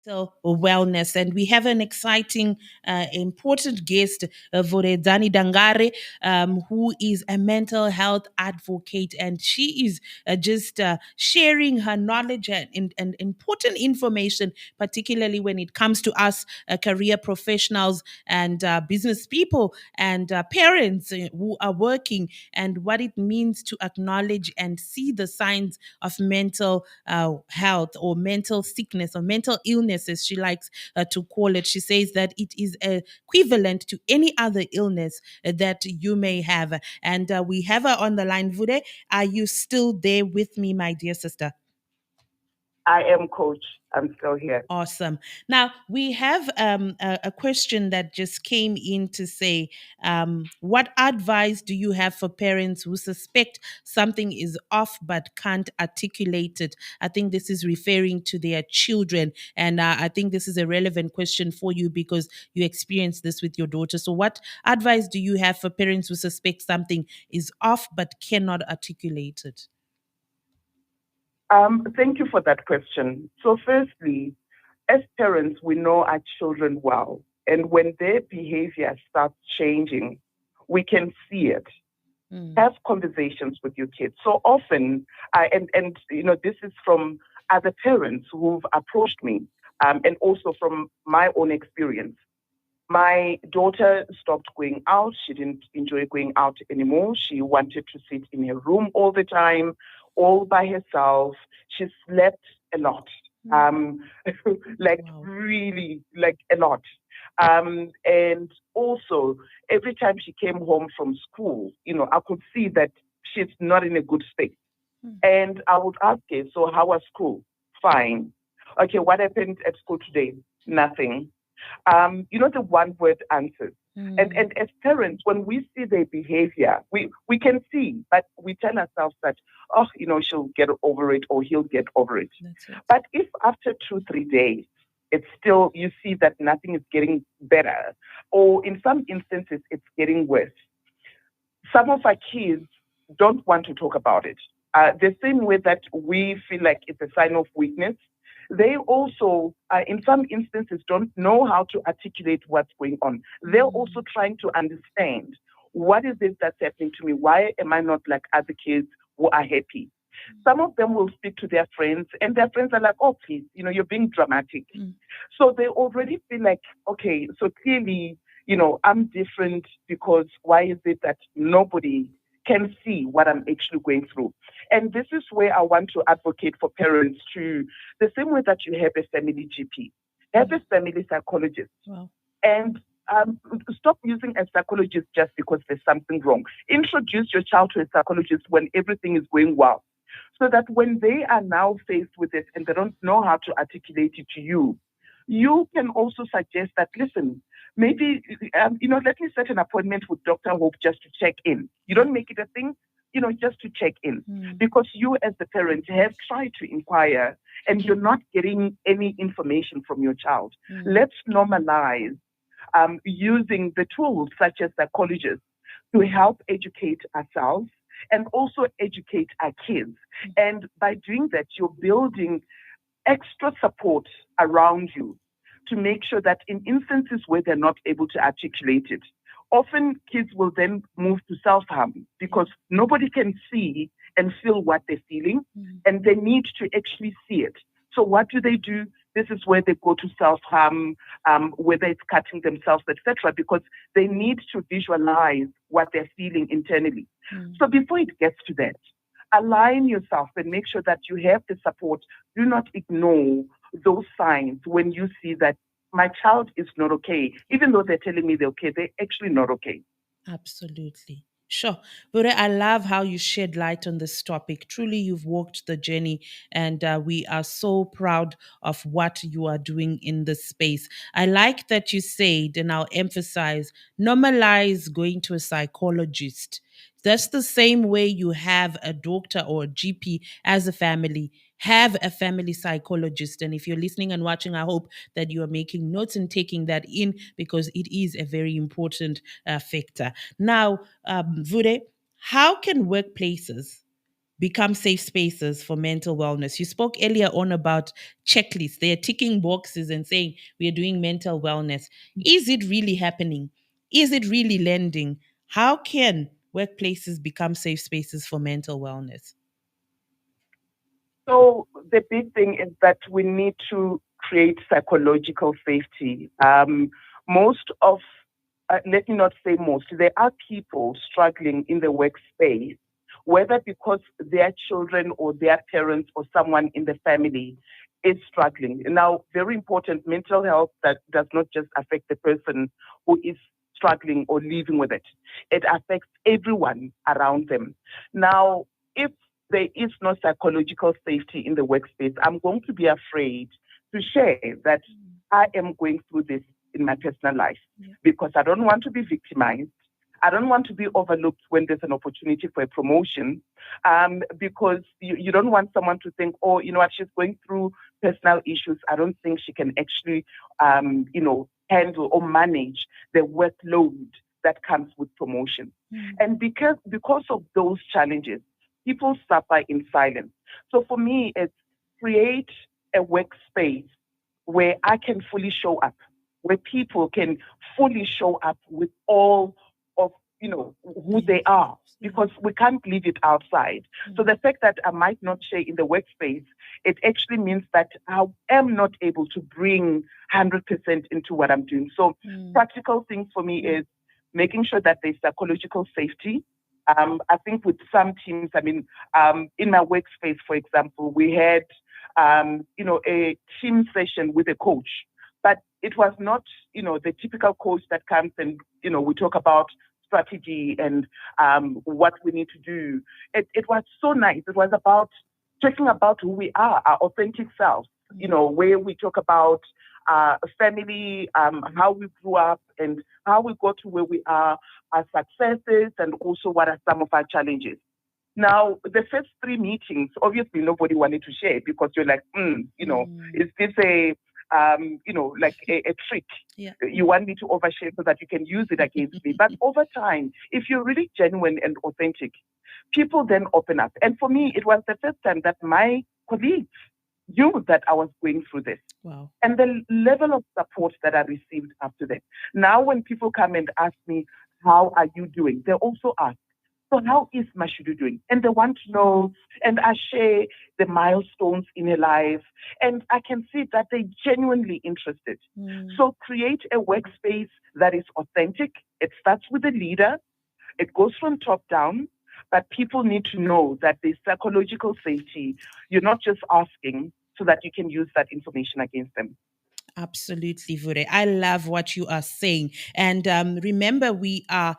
wellness. And we have an exciting, important guest, Voredani Dangare, who is a mental health advocate. And she is just sharing her knowledge and important information, particularly when it comes to us career professionals and business people and parents who are working, and what it means to acknowledge and see the signs of mental health or mental sickness or mental illness, as she likes to call it. She says that it is equivalent to any other illness that you may have. And we have her on the line. Vude, are you still there with me, my dear sister? I am, coach. I'm still here. Awesome. Now, we have a question that just came in to say, what advice do you have for parents who suspect something is off but can't articulate it? I think this is referring to their children. And I think this is a relevant question for you because you experienced this with your daughter. So, what advice do you have for parents who suspect something is off but cannot articulate it? Thank you for that question. So, firstly, as parents, we know our children well. And when their behavior starts changing, we can see it. Have conversations with your kids. So often, and this is from other parents who've approached me, and also from my own experience. My daughter stopped going out. She didn't enjoy going out anymore. She wanted to sit in her room all the time, all by herself. She slept a lot, really, like a lot. And also, every time she came home from school, I could see that she's not in a good state. And I would ask her, so how was school? Fine. Okay, what happened at school today? Nothing. The one word answers. And as parents, when we see their behavior, we can see, but we tell ourselves that, she'll get over it or he'll get over it. But if after 2-3 days, it's still, you see that nothing is getting better, or in some instances, it's getting worse. Some of our kids don't want to talk about it. The same way that we feel like it's a sign of weakness, they also, in some instances, don't know how to articulate what's going on. They're also trying to understand, what is it that's happening to me? Why am I not like other kids who are happy? Some of them will speak to their friends, and their friends are like, oh, please, you're being dramatic. So they already feel like, okay, so clearly, I'm different, because why is it that nobody can see what I'm actually going through? And this is where I want to advocate for parents to, the same way that you have a family GP, have a family psychologist. Wow. And stop using a psychologist just because there's something wrong. Introduce your child to a psychologist when everything is going well, so that when they are now faced with it and they don't know how to articulate it to you, you can also suggest that, listen, maybe, let me set an appointment with Dr. Hope just to check in. You don't make it a thing, just to check in. Because you as the parent have tried to inquire and you're not getting any information from your child. Let's normalize using the tools such as psychologists to help educate ourselves and also educate our kids. And by doing that, you're building extra support around you to make sure that in instances where they're not able to articulate it, often kids will then move to self-harm because nobody can see and feel what they're feeling, and they need to actually see it. So what do? This is where they go to self-harm, whether it's cutting themselves, etc., because they need to visualize what they're feeling internally. So before it gets to that, align yourself and make sure that you have the support. Do not ignore those signs when you see that my child is not okay. Even though they're telling me they're okay, they're actually not okay. Absolutely. Sure. Bure, I love how you shed light on this topic. Truly, you've walked the journey, and we are so proud of what you are doing in this space. I like that you said, and I'll emphasize, normalize going to a psychologist. That's the same way you have a doctor or a GP as a family. Have a family psychologist. And if you're listening and watching, I hope that you are making notes and taking that in, because it is a very important factor. Now, Vude, how can workplaces become safe spaces for mental wellness? You spoke earlier on about checklists. They are ticking boxes and saying we are doing mental wellness. Is it really happening? Is it really lending? How can workplaces become safe spaces for mental wellness? So the big thing is that we need to create psychological safety. Most of, let me not say most, there are people struggling in the workspace, whether because their children or their parents or someone in the family is struggling. Now, very important, mental health that does not just affect the person who is struggling or living with it. It affects everyone around them. Now, if there is no psychological safety in the workspace, I'm going to be afraid to share that I am going through this in my personal life because I don't want to be victimized. I don't want to be overlooked when there's an opportunity for a promotion, because you don't want someone to think, oh, you know what, she's going through personal issues. I don't think she can actually, handle or manage the workload that comes with promotion. And because of those challenges, people suffer in silence. So for me, it's create a workspace where I can fully show up, where people can fully show up with all of who they are, because we can't leave it outside. So the fact that I might not share in the workspace, it actually means that I am not able to bring 100% into what I'm doing. So practical things for me is making sure that there's psychological safety. I think with some teams, in my workspace, for example, we had, a team session with a coach, but it was not, the typical coach that comes and, we talk about strategy and what we need to do. It was so nice. It was about talking about who we are, our authentic selves, where we talk about family, how we grew up and how we got to where we are, our successes, and also what are some of our challenges. Now, the first three meetings, obviously nobody wanted to share because you're like, is this like a trick? Yeah. You want me to overshare so that you can use it against me. But over time, if you're really genuine and authentic, people then open up. And for me, it was the first time that my colleagues knew that I was going through this. Wow. And the level of support that I received after that. Now, when people come and ask me, how are you doing? They also ask, so how is Mashudu doing? And they want to know, and I share the milestones in her life, and I can see that they're genuinely interested. So create a workspace that is authentic. It starts with the leader. It goes from top down, but people need to know that there's psychological safety. You're not just asking so that you can use that information against them. Absolutely, Vure. I love what you are saying. And remember, we are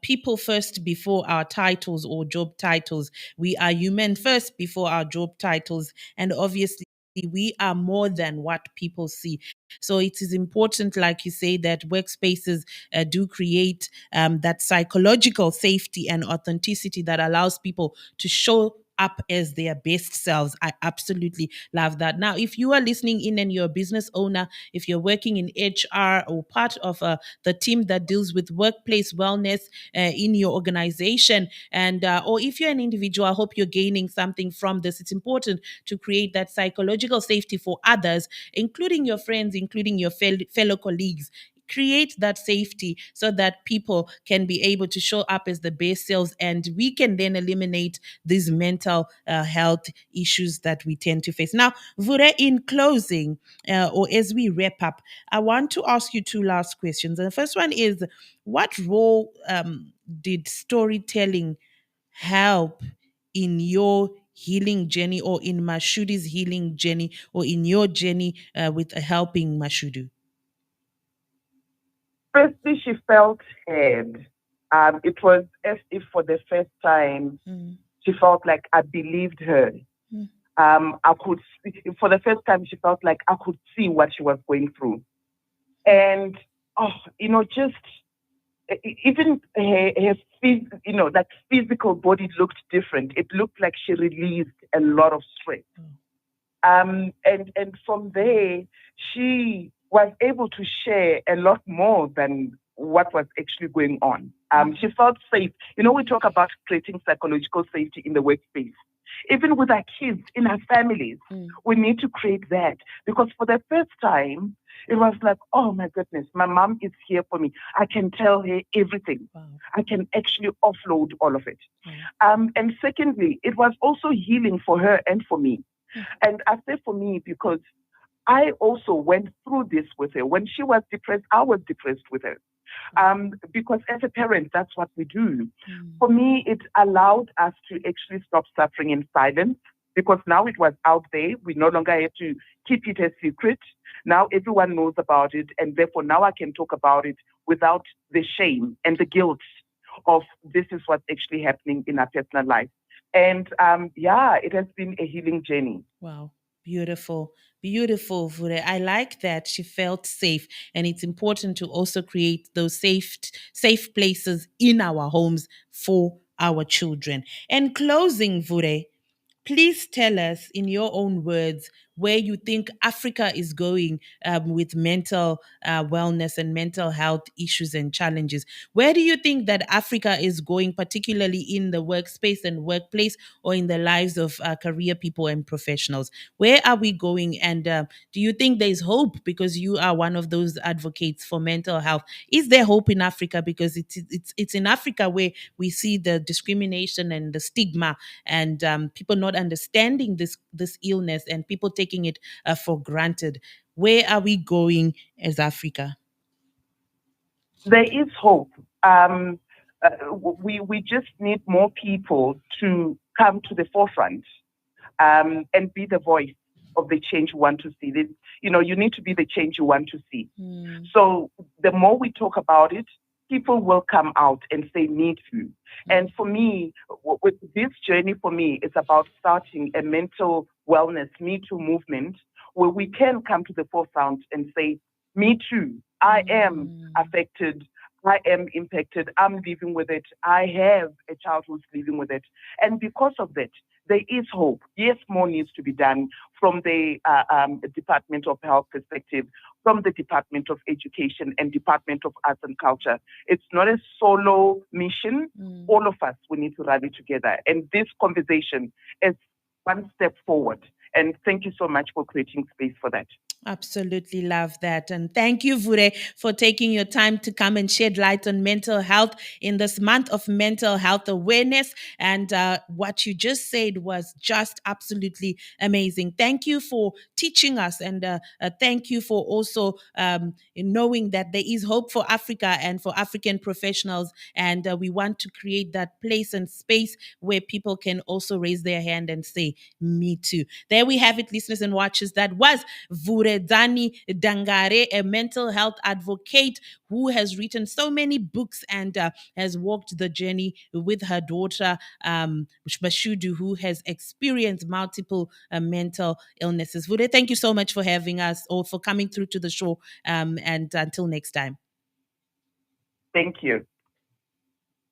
people first before our titles or job titles. We are human first before our job titles. And obviously, we are more than what people see. So it is important, like you say, that workspaces do create that psychological safety and authenticity that allows people to show up as their best selves. I absolutely love that. Now, if you are listening in and you're a business owner, if you're working in HR or part of the team that deals with workplace wellness in your organization, and or if you're an individual, I hope you're gaining something from this. It's important to create that psychological safety for others, including your friends, including your fellow colleagues. Create that safety so that people can be able to show up as the best selves, and we can then eliminate these mental health issues that we tend to face. Now, Vure, in closing, or as we wrap up, I want to ask you two last questions. And the first one is, what role did storytelling help in your healing journey, or in Mashudi's healing journey, or in your journey with helping Mashudu? Firstly, she felt heard. It was as if for the first time she felt like I believed her. I could see, for the first time she felt like I could see what she was going through, and just even that physical body looked different. It looked like she released a lot of stress. And from there, she was able to share a lot more than what was actually going on. She felt safe. We talk about creating psychological safety in the workspace. even with our kids in our families. Mm. We need to create that because for the first time, it was like, oh my goodness, my mom is here for me. I can tell her everything. Wow. I can actually offload all of it. Wow. And secondly, it was also healing for her and for me. Mm. And I say for me because I also went through this with her. When she was depressed, I was depressed with her. Because as a parent, that's what we do. Mm. For me, it allowed us to actually stop suffering in silence because now it was out there. We no longer had to keep it a secret. Now everyone knows about it, and therefore now I can talk about it without the shame and the guilt of this is what's actually happening in our personal life. And yeah, it has been a healing journey. Wow. Beautiful. Beautiful, Vure. I like that she felt safe. And it's important to also create those safe places in our homes for our children. And closing, Vure, please tell us in your own words where you think Africa is going with mental wellness and mental health issues and challenges. Where do you think that Africa is going, particularly in the workspace and workplace or in the lives of career people and professionals? Where are we going? And do you think there's hope because you are one of those advocates for mental health? Is there hope in Africa? Because it's in Africa where we see the discrimination and the stigma and people not understanding this illness and people taking it for granted. Where are we going as Africa? There is hope. We just need more people to come to the forefront and be the voice of the change you want to see. You need to be the change you want to see. Mm. So the more we talk about it, people will come out and say, "Me too." And for me, with this journey, for me, it's about starting a mental wellness Me Too movement where we can come to the forefront and say, "Me too. I am Mm. affected. I am impacted. I'm living with it. I have a child who's living with it." And because of that, there is hope. Yes, more needs to be done from the Department of Health perspective, from the Department of Education and Department of Arts and Culture. It's not a solo mission. Mm. All of us, we need to rally together. And this conversation is one step forward. And thank you so much for creating space for that. Absolutely love that. And thank you, Vure, for taking your time to come and shed light on mental health in this month of mental health awareness. And what you just said was just absolutely amazing. Thank you for teaching us. And thank you for also knowing that there is hope for Africa and for African professionals. And we want to create that place and space where people can also raise their hand and say, "Me too." There we have it, listeners and watchers. That was Vuredani Dangare, a mental health advocate who has written so many books and has walked the journey with her daughter, Bashudu, who has experienced multiple mental illnesses. Vure, thank you so much for having us or for coming through to the show. And until next time. Thank you.